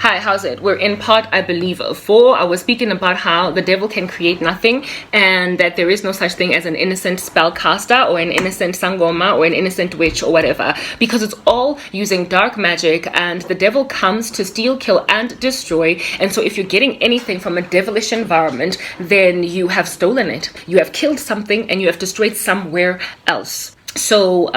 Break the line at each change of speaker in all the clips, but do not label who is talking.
Hi, how's it? We're in part, I believe, 4. I was speaking about how the devil can create nothing and that there is no such thing as an innocent spellcaster or an innocent sangoma or an innocent witch or whatever, because it's all using dark magic, and the devil comes to steal, kill, and destroy. And so if you're getting anything from a devilish environment, then you have stolen it. You have killed something and you have destroyed somewhere else. So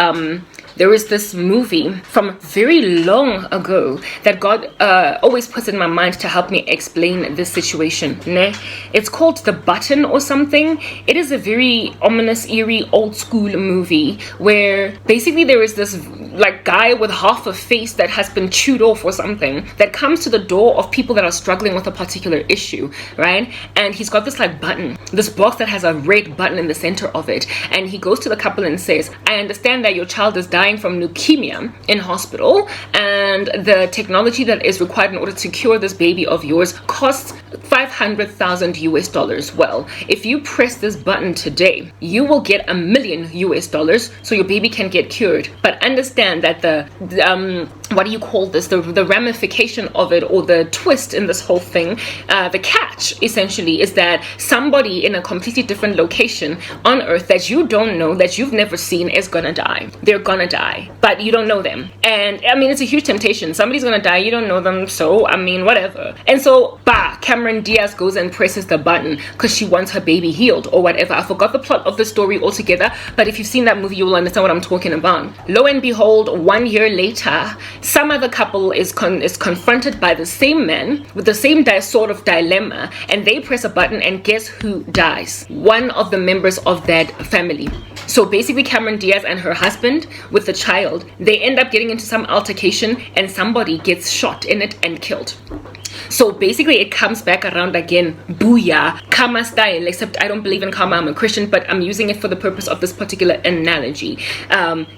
there is this movie from very long ago that God always puts in my mind to help me explain this situation. Ne? It's called The Button or something. It is a very ominous, eerie, old school movie where basically there is this like guy with half a face that has been chewed off or something that comes to the door of people that are struggling with a particular issue, right? And he's got this like button, this box that has a red button in the center of it. And he goes to the couple and says, I understand that your child is dying from leukemia in hospital, and the technology that is required in order to cure this baby of yours costs $500,000 US. Well, if you press this button today, you will get $1 million US so your baby can get cured. But understand that the what do you call this? The ramification of it, or the twist in this whole thing, the catch essentially is that somebody in a completely different location on Earth that you don't know, that you've never seen, is gonna die. They're gonna die, but you don't know them. And I mean, it's a huge temptation. Somebody's gonna die, you don't know them, so I mean, whatever. And so, Cameron Diaz goes and presses the button because she wants her baby healed or whatever. I forgot the plot of the story altogether, but if you've seen that movie, you will understand what I'm talking about. Lo and behold, 1 year later, some other couple is confronted by the same man with the same sort of dilemma, and they press a button, and guess who dies? One of the members of that family. So basically Cameron Diaz and her husband with the child, they end up getting into some altercation and somebody gets shot in it and killed. So basically it comes back around again, booyah, karma style, except I don't believe in karma, I'm a Christian, but I'm using it for the purpose of this particular analogy.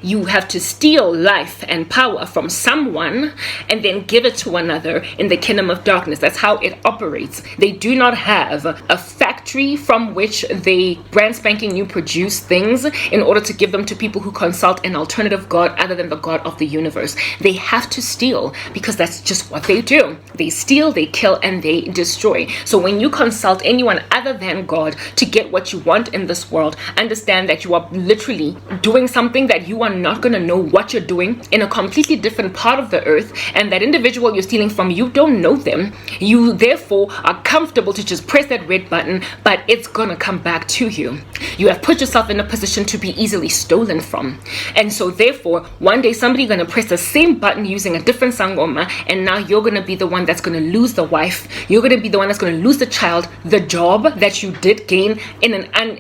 You have to steal life and power from someone and then give it to another in the kingdom of darkness. That's how it operates. They do not have a factory from which they brand spanking new produce things in order to give them to people who consult an alternative God other than the God of the universe. They have to steal because that's just what they do. They steal, they kill, and they destroy. So when you consult anyone other than God to get what you want in this world, understand that you are literally doing something that you are not going to know what you're doing in a completely different part of the earth, and that individual you're stealing from, you don't know them. You therefore are comfortable to just press that red button, but it's going to come back to you. You have put yourself in a position to be easily stolen from. And so therefore, one day somebody's going to press the same button using a different sangoma, and now you're going to be the one that's going to lose the wife. You're going to be the one that's going to lose the child, the job that you did gain in an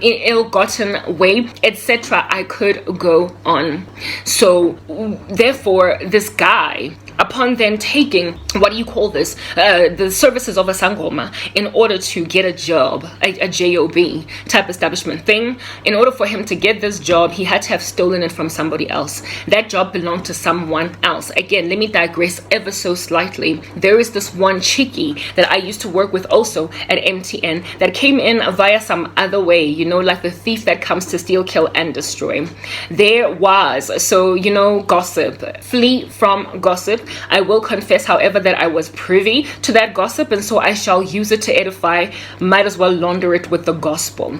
ill-gotten way, etc. I could go on. So therefore, this guy, upon then taking, the services of a sangoma in order to get a job, a job type establishment thing, in order for him to get this job, he had to have stolen it from somebody else. That job belonged to someone else. Again, let me digress ever so slightly. There is this one chickie that I used to work with also at MTN that came in via some other way, like the thief that comes to steal, kill, and destroy. There was, gossip. Flee from gossip. I will confess, however, that I was privy to that gossip, and so I shall use it to edify. Might as well launder it with the gospel.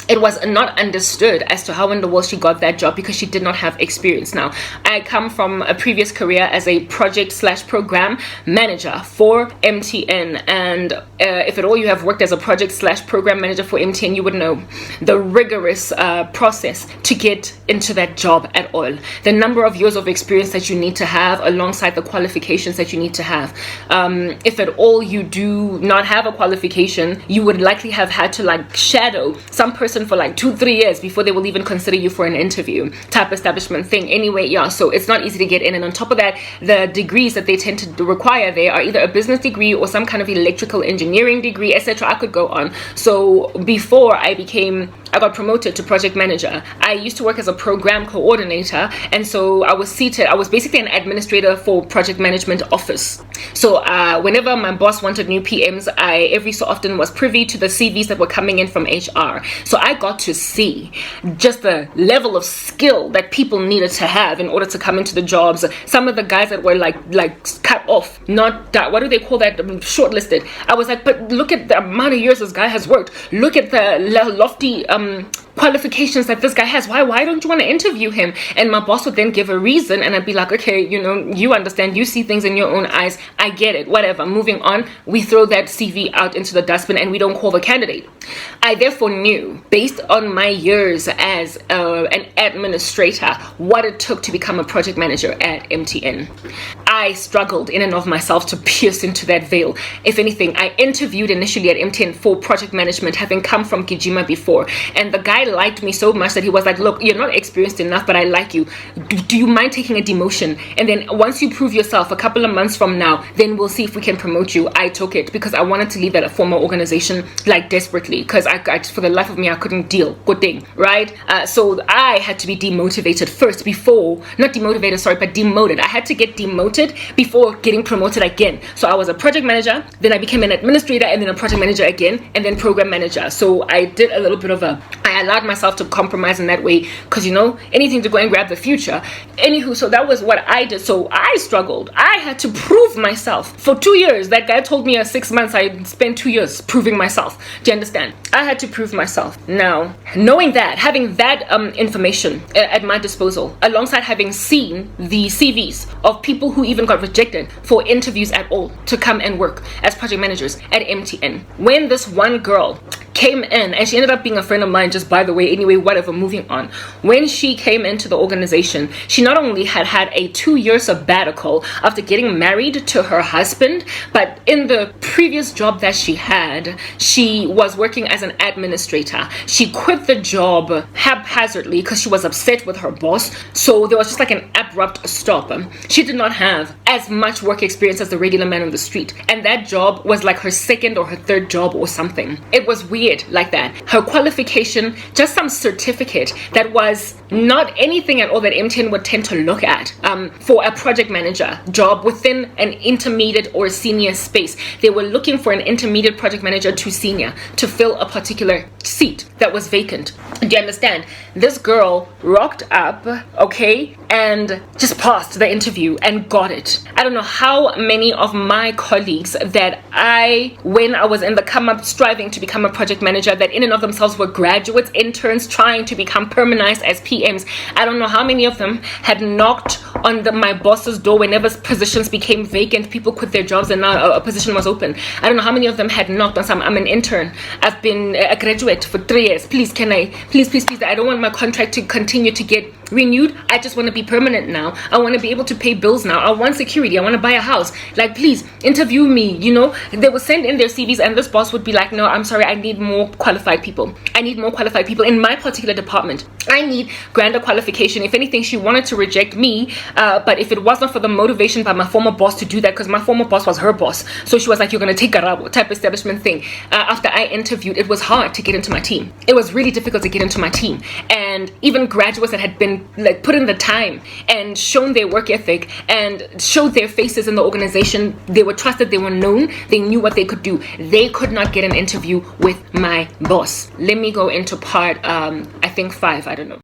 It was not understood as to how in the world she got that job because she did not have experience. Now, I come from a previous career as a project/program manager for MTN, and if at all you have worked as a project/program manager for MTN, you would know the rigorous process to get into that job at all. The number of years of experience that you need to have alongside the qualifications that you need to have. If at all you do not have a qualification, you would likely have had to shadow some person for 2-3 years before they will even consider you for an interview type establishment thing. Anyway, so it's not easy to get in, and on top of that, the degrees that they tend to require there are either a business degree or some kind of electrical engineering degree, etc. I could go on. So before I got promoted to project manager, I used to work as a program coordinator, and so I was basically an administrator for project management office. So whenever my boss wanted new PMs, I every so often was privy to the CVs that were coming in from HR. So I got to see just the level of skill that people needed to have in order to come into the jobs. Some of the guys that were like cut off, not that, what do they call that, shortlisted. I was like, but look at the amount of years this guy has worked. Look at the lofty qualifications that this guy has. Why don't you want to interview him? And my boss would then give a reason, and I'd be like, okay, you understand, you see things in your own eyes, I get it, whatever, moving on. We throw that CV out into the dustbin and we don't call the candidate. I therefore knew, based on my years as an administrator, what it took to become a project manager at MTN. I struggled in and of myself to pierce into that veil. If anything, I interviewed initially at MTN for project management, having come from Kijima before, and the guy liked me so much that he was like, look, you're not experienced enough, but I like you. Do you mind taking a demotion? And then once you prove yourself a couple of months from now, then we'll see if we can promote you. I took it because I wanted to leave that former organization like desperately, because I for the life of me, I couldn't deal. Good thing, right? So I had to be demotivated first before, not demotivated, sorry, but demoted. I had to get demoted before getting promoted again. So I was a project manager, then I became an administrator, and then a project manager again, and then program manager. So I did a little bit of I allowed myself to compromise in that way, because anything to go and grab the future. Anywho, so that was what I did. So I struggled. I had to prove myself for 2 years. That guy told me 6 months. I spent 2 years proving myself. Do you understand? I had to prove myself. Now, knowing that, having that information at my disposal, alongside having seen the CVs of people who even got rejected for interviews at all to come and work as project managers at MTN. When this one girl came in, and she ended up being a friend of mine, just by the way, anyway, whatever, moving on. When she came into the organization, she not only had a 2-year sabbatical after getting married to her husband, but in the previous job that she had, she was working as an administrator. She quit the job haphazardly because she was upset with her boss. So there was just like an abrupt stop. She did not have as much work experience as the regular man on the street, and that job was like her second or her third job or something. It was weird like that. Her qualification, just some certificate that was not anything at all that MTN would tend to look at for a project manager job within an intermediate or senior space. They were looking for an intermediate project manager to senior to fill a particular seat that was vacant. Do you understand? This girl rocked up, okay, and just passed the interview and got it. I don't know how many of my colleagues that when I was in the come up striving to become a project manager, that in and of themselves were graduates, interns trying to become permanized as PMs. I don't know how many of them had knocked on my boss's door whenever positions became vacant. People quit their jobs and now a position was open. I don't know how many of them had knocked on some. I'm an intern. I've been a graduate for 3 years. Please, can I? Please. I don't want my contract to continue to get renewed. I just want to be permanent now. I want to be able to pay bills now. I want security. I want to buy a house. Like, please interview me. They would send in their CVs, and this boss would be like, no, I'm sorry, I need more qualified people. I need more qualified people in my particular department. I need grander qualification. If anything, she wanted to reject me, but if it wasn't for the motivation by my former boss to do that, because my former boss was her boss, so she was like, you're going to take a rabo type establishment thing. After I interviewed, it was hard to get into my team. It was really difficult to get into my team. And even graduates that had been like put in the time and shown their work ethic and showed their faces in the organization, they were trusted, they were known, they knew what they could do. They could not get an interview with my boss. Let me go into part, I think 5, I don't know.